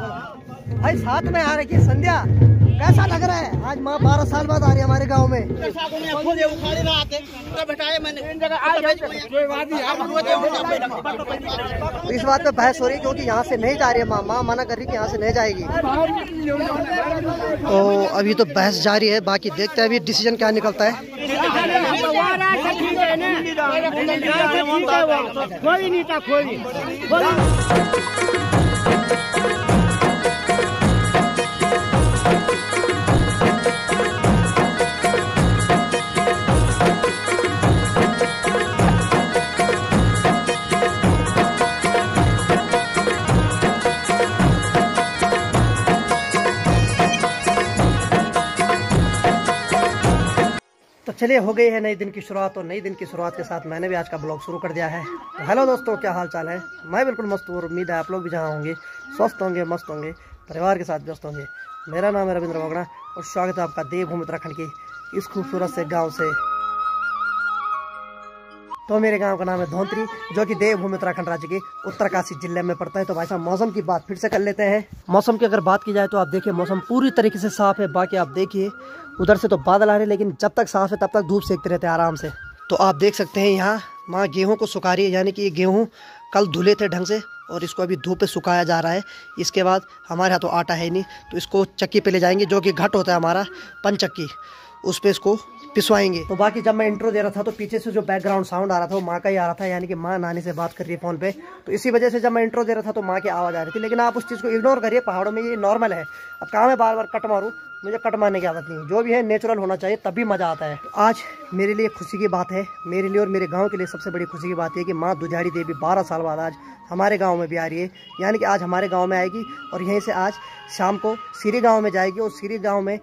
भाई साथ में आ रही है संध्या, कैसा लग रहा है? आज माँ 12 साल बाद आ रही है हमारे गांव में। तो इस बात पे बहस हो रही है क्योंकि यहाँ से नहीं जा रही है माँ। माँ मना कर रही है कि यहाँ से नहीं जाएगी। तो अभी तो बहस जारी है, बाकी देखते हैं अभी डिसीजन क्या निकलता है। तो चलिए हो गई है नई दिन की शुरुआत, और नई दिन की शुरुआत के साथ मैंने भी आज का ब्लॉग शुरू कर दिया है। तो हेलो दोस्तों, क्या हाल चाल है? मैं बिल्कुल मस्त हूँ और उम्मीद है आप लोग भी जहाँ होंगे स्वस्थ होंगे, मस्त होंगे, परिवार के साथ व्यस्त होंगे। मेरा नाम है रविंद्र बोगड़ा और स्वागत है आपका देवभूमि उत्तराखंड की इस खूबसूरत से गाँव से। तो मेरे गांव का नाम है धौंतरी, जो कि देवभूमि उत्तराखंड राज्य के उत्तरकाशी जिले में पड़ता है। तो भाई साहब मौसम की बात फिर से कर लेते हैं। मौसम की अगर बात की जाए तो आप देखिए मौसम पूरी तरीके से साफ है। बाकी आप देखिए उधर से तो बादल आ रहे हैं, लेकिन जब तक साफ है तब तक धूप सेकते रहते हैं आराम से। तो आप देख सकते हैं यहाँ माँ गेहूँ को सुखा रही है, यानी कि ये गेहूँ कल धुले थे ढंग से और इसको अभी धूप पे सुखाया जा रहा है। इसके बाद हमारे यहाँ तो आटा है नहीं, तो इसको चक्की पे ले जाएंगे, जो कि घट होता है हमारा पंचक्की, उस पर इसको पिसवाएंगे। तो बाकी जब मैं इंट्रो दे रहा था तो पीछे से जो बैकग्राउंड साउंड आ रहा था वो माँ का ही आ रहा था, यानी कि माँ नानी से बात कर रही है फोन पे। तो इसी वजह से जब मैं इंट्रो दे रहा था तो माँ की आवाज़ आ रही थी, लेकिन आप उस चीज़ को इग्नोर करिए, पहाड़ों में ये नॉर्मल है। अब कहाँ मैं बार बार कट मारूँ, मुझे कट मारने की आदत नहीं है। जो भी है नेचुरल होना चाहिए, तभी मज़ा आता है। तो आज मेरे लिए खुशी की बात है, मेरे लिए और मेरे गाँव के लिए सबसे बड़ी खुशी की बात है कि माँ दुजाड़ी देवी 12 साल बाद आज हमारे गाँव में भी आ रही है। यानी कि आज हमारे गाँव में आएगी और यहीं से आज शाम को सीरी गाँव में जाएगी और सीरी गाँव में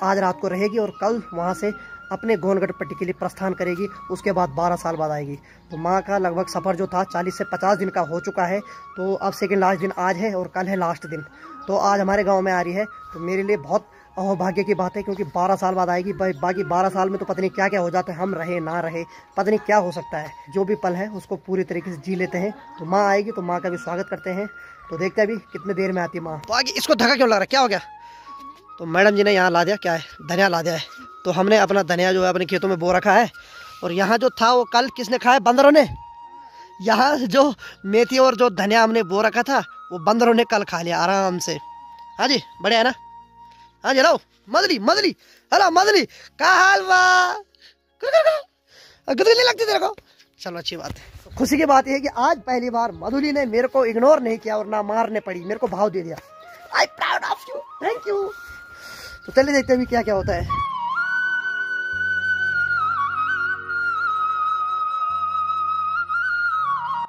आज रात को रहेगी और कल वहाँ से अपने गोनगढ़ पट्टी के लिए प्रस्थान करेगी। उसके बाद 12 साल बाद आएगी। तो माँ का लगभग सफ़र जो था 40 से 50 दिन का हो चुका है। तो अब सेकंड लास्ट दिन आज है और कल है लास्ट दिन। तो आज हमारे गांव में आ रही है, तो मेरे लिए बहुत अहोभाग्य की बात है, क्योंकि 12 साल बाद आएगी। बाकी 12 साल में तो पता नहीं क्या क्या हो जाता है, हम रहे ना रहे पता नहीं क्या हो सकता है। जो भी पल है उसको पूरी तरीके से जी लेते हैं। तो माँ आएगी तो माँ का भी स्वागत करते हैं। तो देखते हैं अभी कितने देर में आती है माँ। तो आगे इसको धक्का क्यों लग रहा है, क्या हो गया? तो मैडम जी ने यहाँ ला दिया, क्या है, धनिया ला दिया है। तो हमने अपना धनिया जो है अपने खेतों में बो रखा है। और यहाँ जो था वो कल किसने खाया? बंदरों ने। यहाँ जो मेथी और जो धनिया हमने बो रखा था वो बंदरों ने कल खा लिया आराम से। हाँ जी, बढ़िया है ना? हाँ जी, हेलो मदली मदली, हेलो मदली, क्या हाल बा? नहीं लगती तेरे को? चलो अच्छी बात है। खुशी की बात यह है कि आज पहली बार मधुली ने मेरे को इग्नोर नहीं किया और ना मारने पड़ी, मेरे को भाव दे दिया। I proud of you, thank you. तो चलिए देखते हैं अभी क्या क्या होता है।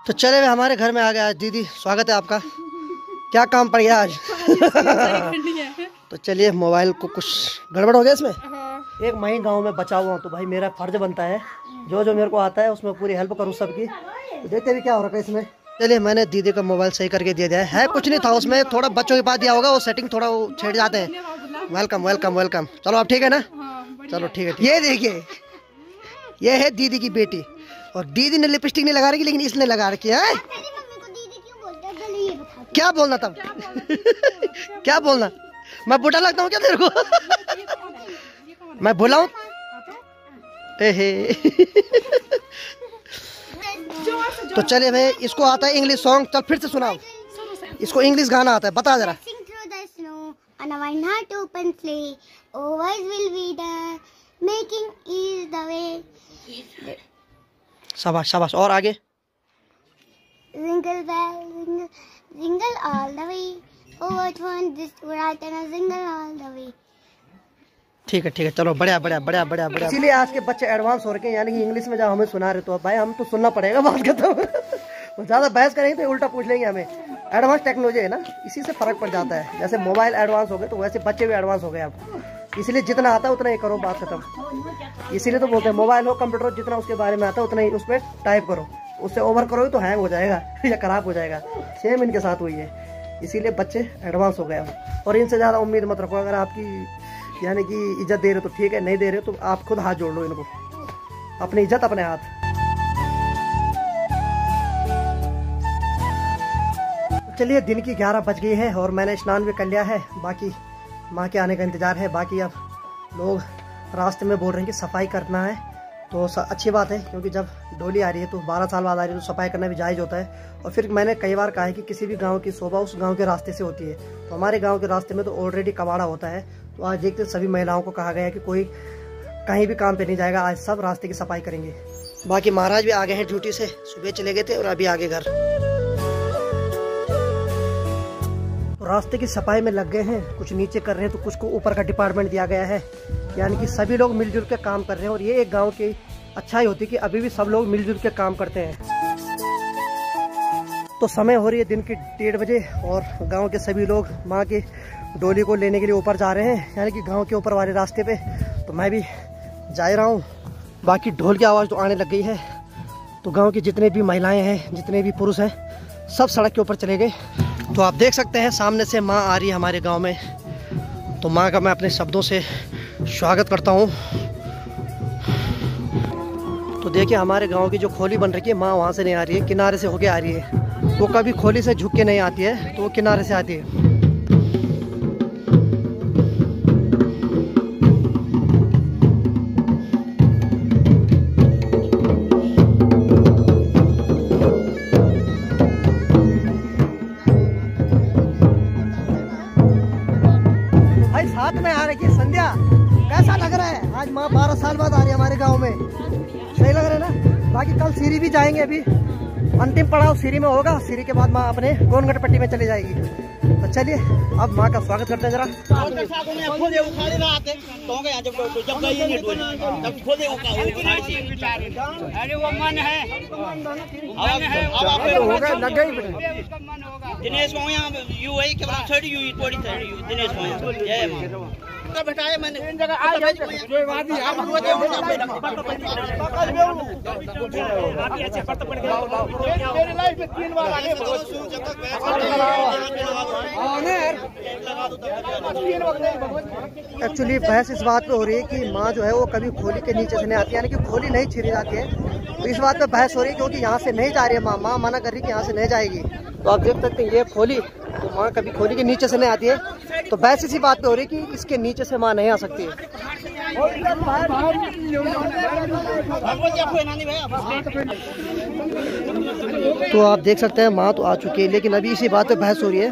तो चले वे हमारे घर में आ गया। दीदी स्वागत है आपका। क्या काम पड़ गया आज? तो चलिए, मोबाइल को कुछ गड़बड़ हो गया इसमें। एक मैं गांव में बचा हुआ हूँ, तो भाई मेरा फर्ज बनता है जो जो मेरे को आता है उसमें पूरी हेल्प करूँ सबकी। तो देखते भी क्या हो रहा है इसमें। चलिए, मैंने दीदी का मोबाइल सही करके दे दिया है। कुछ नहीं था उसमें, थोड़ा बच्चों के पास दिया होगा, वो सेटिंग थोड़ा वो छेड़ जाते हैं। Welcome welcome welcome. चलो अब ठीक है ना? चलो ठीक है। ये देखिए, ये है दीदी की बेटी, और दीदी ने लिपस्टिक नहीं लगा रखी, लेकिन इसने लगा रखी है। क्या बोलना तब? क्या बोलना? मैं बुढ़ा लगता हूँ क्या तेरे को? मैं बोला हूँ? तो चलिए भाई, इसको आता है इंग्लिश सॉन्ग, चल फिर से सुनाओ। इसको इंग्लिश गाना आता है, बता जरा। शाबाश शाबाश, और आगे। Jingle bell, jingle, jingle all the way. Oh, what fun this to ride and a jingle all the way. ठीक है ठीक है, चलो बढ़िया बढ़िया बढ़िया बढ़िया बढ़िया। इसीलिए आज के बच्चे एडवांस हो रखे हैं, यानी कि इंग्लिश में जब हमें सुना रहे तो भाई हम तो सुनना पड़ेगा बात खत्म। तो ज़्यादा बहस करेंगे तो उल्टा पूछ लेंगे हमें। एडवांस टेक्नोलॉजी है ना, इसी से फर्क पड़ जाता है। जैसे मोबाइल एडवांस हो गए तो वैसे बच्चे भी एडवांस हो गए अब। इसलिए जितना आता है उतना ही करो, बात खत्म। इसीलिए तो बोलते हैं मोबाइल हो कंप्यूटर, जितना उसके बारे में आता है उतना ही उस पर टाइप करो। उससे ओवर करोगे तो हैंग हो जाएगा या खराब हो जाएगा। सेम इनके साथ हुई है, इसीलिए बच्चे एडवांस हो गए हैं। और इनसे ज़्यादा उम्मीद मत रखो। अगर आपकी यानी कि इज्जत दे रहे हो तो ठीक है, नहीं दे रहे हो तो आप खुद हाथ जोड़ लो इनको। अपनी इज्जत अपने हाथ। चलिए दिन की 11 बज गई है और मैंने स्नान भी कर लिया है। बाकी माँ के आने का इंतज़ार है। बाकी अब लोग रास्ते में बोल रहे हैं कि सफाई करना है, तो अच्छी बात है, क्योंकि जब डोली आ रही है तो 12 साल बाद आ रही है तो सफाई करना भी जायज़ होता है। और फिर मैंने कई बार कहा है कि किसी भी गांव की शोभा उस गांव के रास्ते से होती है, तो हमारे गांव के रास्ते में तो ऑलरेडी कबाड़ा होता है। तो आज देखते सभी महिलाओं को कहा गया है कि कोई कहीं भी काम पे नहीं जाएगा, आज सब रास्ते की सफाई करेंगे। बाकी महाराज भी आ गए हैं ड्यूटी से, सुबह चले गए थे और अभी आगे घर। रास्ते की सफाई में लग गए हैं, कुछ नीचे कर रहे हैं तो कुछ को ऊपर का डिपार्टमेंट दिया गया है, यानी कि सभी लोग मिलजुल के काम कर रहे हैं। और ये एक गांव की अच्छाई होती है कि अभी भी सब लोग मिलजुल के काम करते हैं। तो समय हो रही है दिन के 1:30 बजे और गांव के सभी लोग माँ की डोली को लेने के लिए ऊपर जा रहे हैं, यानी कि गांव के ऊपर वाले रास्ते पे। तो मैं भी जा रहा हूँ। बाकी ढोल की आवाज़ तो आने लग गई है, तो गाँव की जितने भी महिलाएँ हैं, जितने भी पुरुष हैं, सब सड़क के ऊपर चले गए। तो आप देख सकते हैं सामने से माँ आ रही है हमारे गांव में। तो माँ का मैं अपने शब्दों से स्वागत करता हूँ। तो देखिए हमारे गांव की जो खोली बन रही है, माँ वहाँ से नहीं आ रही है, किनारे से होके आ रही है। वो कभी खोली से झुक के नहीं आती है, तो वो किनारे से आती है। साथ में आ रही है संध्या, कैसा लग रहा है? आज माँ 12 साल बाद आ रही है हमारे गांव में, सही लग रहा है ना? बाकी कल सीरी भी जाएंगे, अभी अंतिम पड़ाव सीरी में होगा। सीरी के बाद माँ अपने गोनगढ़ पट्टी में चली जाएगी। तो चलिए अब माँ का स्वागत करते हैं जरा। दिनेश बैठाया मैंने एक्चुअली बहस इस बात पे हो रही है कि माँ जो है वो कभी खोली के नीचे से नहीं आती, यानी कि खोली नहीं छीनी जाती है। तो इस बात पे बहस हो रही है क्योंकि यहाँ से नहीं जा रही है माँ। माँ मना कर रही है कि यहाँ से नहीं जाएगी। तो आप देख सकते हैं ये खोली, तो माँ कभी खोली के नीचे से नहीं आती है। तो बहस इसी बात पे हो रही है कि इसके नीचे से माँ नहीं आ सकती है। तो आप देख सकते हैं माँ तो आ चुकी है, लेकिन अभी इसी बात पे बहस हो रही है।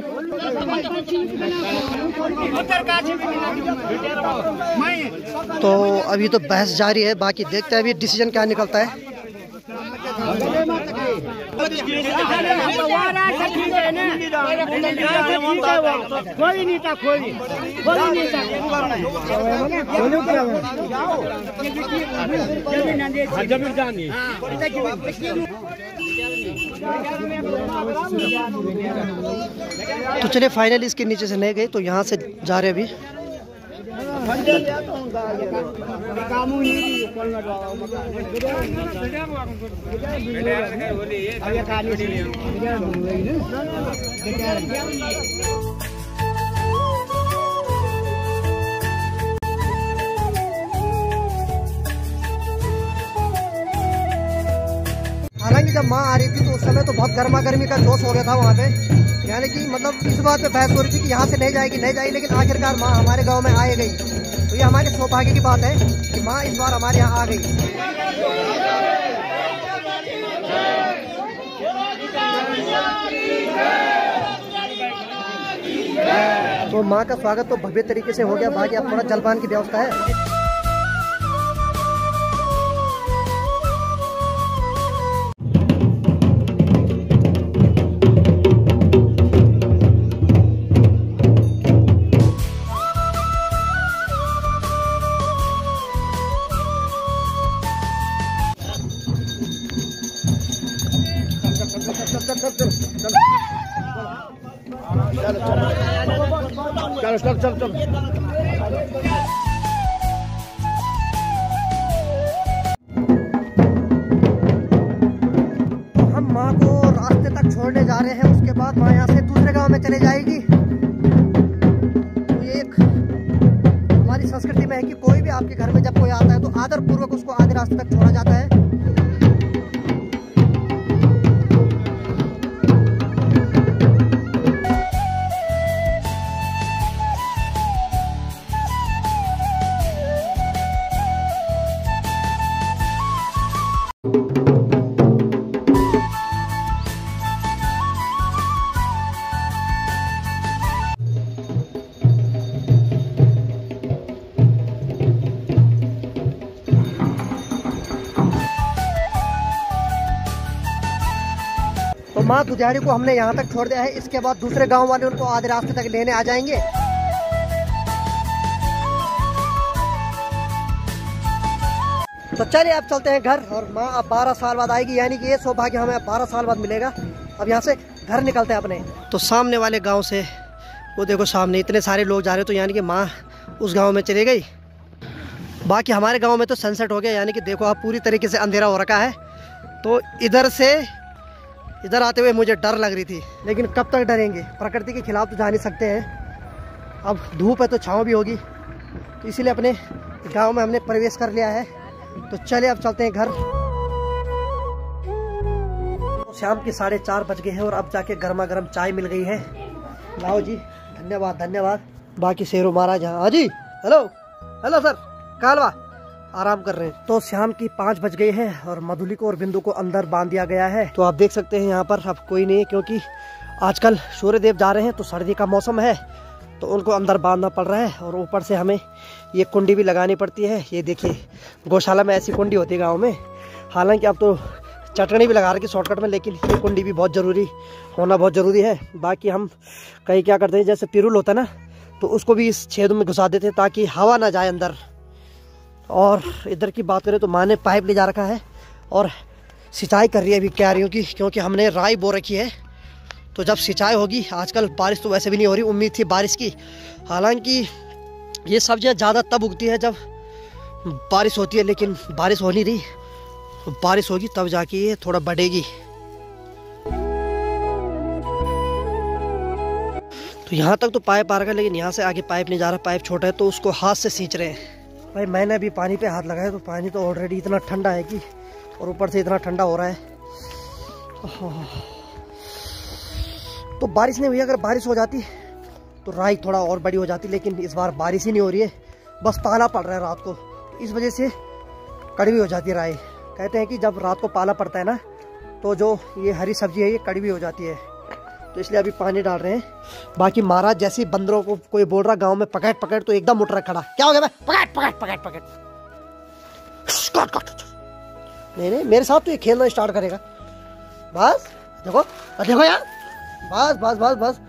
तो अभी तो बहस जारी है, बाकी देखते हैं अभी डिसीजन क्या निकलता है। तो चलिए फाइनली इसके नीचे से नहीं गए, तो यहाँ से जा रहे अभी। हालांकि जब माँ आ रही थी तो उस समय तो बहुत गर्मा गर्मी का जोश हो गया था वहाँ पे, यानी कि मतलब इस बात पे बहस हो रही थी कि यहाँ से नहीं जाएगी, लेकिन आखिरकार माँ हमारे गांव में आ गई। तो ये हमारे सौभाग्य की बात है कि माँ इस बार हमारे यहाँ आ गई। तो माँ का स्वागत तो भव्य तरीके से हो गया। बाकी अब थोड़ा जलपान की व्यवस्था है। चल हम माँ को रास्ते तक छोड़ने जा रहे हैं, उसके बाद माँ यहाँ से दूसरे गांव में चले जाएगी। ये एक हमारी संस्कृति में है कि कोई भी आपके घर में जब कोई आता है तो आदर पूर्वक उसको आधे रास्ते तक छोड़ा जाता है। माँ दुधियाड़ी को हमने यहाँ तक छोड़ दिया है। इसके बाद दूसरे गांव वाले उनको आधे रास्ते तक लेने आ जाएंगे। तो चलिए अब चलते हैं घर। और माँ अब 12 साल बाद आएगी, यानी कि ये सौभाग्य हमें 12 साल बाद मिलेगा। अब यहाँ से घर निकलते हैं अपने। तो सामने वाले गांव से वो देखो सामने इतने सारे लोग जा रहे हैं, तो यानी कि माँ उस गांव में चली गई। बाकी हमारे गांव में तो सनसेट हो गया, यानी कि देखो आप पूरी तरीके से अंधेरा हो रखा है। तो इधर से इधर आते हुए मुझे डर लग रही थी, लेकिन कब तक डरेंगे, प्रकृति के खिलाफ तो जा नहीं सकते हैं। अब धूप है तो छाँव भी होगी, तो इसीलिए अपने गांव में हमने प्रवेश कर लिया है। तो चलिए अब चलते हैं घर। शाम के 4:30 बज गए हैं और अब जाके गर्मा गर्म चाय मिल गई है। लाओ जी, धन्यवाद धन्यवाद। बाकी शेरों महाराज हाँ जी, हेलो हेलो सर, कालवा आराम कर रहे हैं। तो शाम की 5 बज गए हैं और मधुली को और बिंदु को अंदर बांध दिया गया है। तो आप देख सकते हैं यहाँ पर अब कोई नहीं है, क्योंकि आजकल सूर्यदेव जा रहे हैं, तो सर्दी का मौसम है, तो उनको अंदर बांधना पड़ रहा है। और ऊपर से हमें ये कुंडी भी लगानी पड़ती है। ये देखिए गौशाला में ऐसी कुंडी होती है गाँव में। हालांकि अब तो चटनी भी लगा रखी शॉर्टकट में, लेकिन ये कुंडी भी बहुत ज़रूरी होना बहुत ज़रूरी है। बाकी हम कहीं क्या करते हैं, जैसे पिरुल होता है ना, तो उसको भी इस छेद में घुसा देते हैं ताकि हवा ना जाए अंदर। और इधर की बात करें तो माँ ने पाइप ले जा रखा है और सिंचाई कर रही है अभी क्यारियों की, क्योंकि हमने राई बो रखी है। तो जब सिंचाई होगी, आजकल बारिश तो वैसे भी नहीं हो रही, उम्मीद थी बारिश की। हालांकि ये सब्जियाँ ज़्यादा तब उगती है जब बारिश होती है, लेकिन बारिश हो नहीं रही। बारिश होगी तब जाके ये थोड़ा बढ़ेगी। तो यहाँ तक तो पाइप आ रहा है, लेकिन यहाँ से आगे पाइप नहीं जा रहा, पाइप छोटा है, तो उसको हाथ से सींच रहे हैं। भाई मैंने अभी पानी पे हाथ लगाया तो पानी तो ऑलरेडी इतना ठंडा है कि, और ऊपर से इतना ठंडा हो रहा है। तो बारिश नहीं हुई, अगर बारिश हो जाती तो राई थोड़ा और बड़ी हो जाती, लेकिन इस बार बारिश ही नहीं हो रही है, बस पाला पड़ रहा है रात को, इस वजह से कड़वी हो जाती है राई। कहते हैं कि जब रात को पाला पड़ता है ना, तो जो ये हरी सब्जी है ये कड़वी हो जाती है, तो इसलिए अभी पानी डाल रहे हैं। बाकी महाराज जैसे बंदरों को कोई बोल रहा गांव में पकड़ पकड़, तो एकदम उठ रहा खड़ा, क्या हो गया भाई, पकड़ पकड़ पकड़ पकड़। नहीं मेरे साथ तो ये खेलना स्टार्ट करेगा। बस देखो देखो यार, बस बस बस बस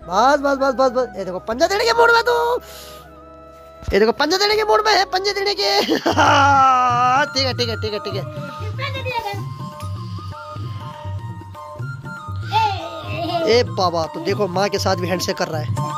बस बस बस बस बस। ये देखो पंजा देने के मूड में, तो ये देखो पंजा देने के मूड में है, पंजे देने के। ठीक है ठीक है ठीक है ठीक है। ए बाबा, तो देखो माँ के साथ भी हैंडशेक कर रहा है।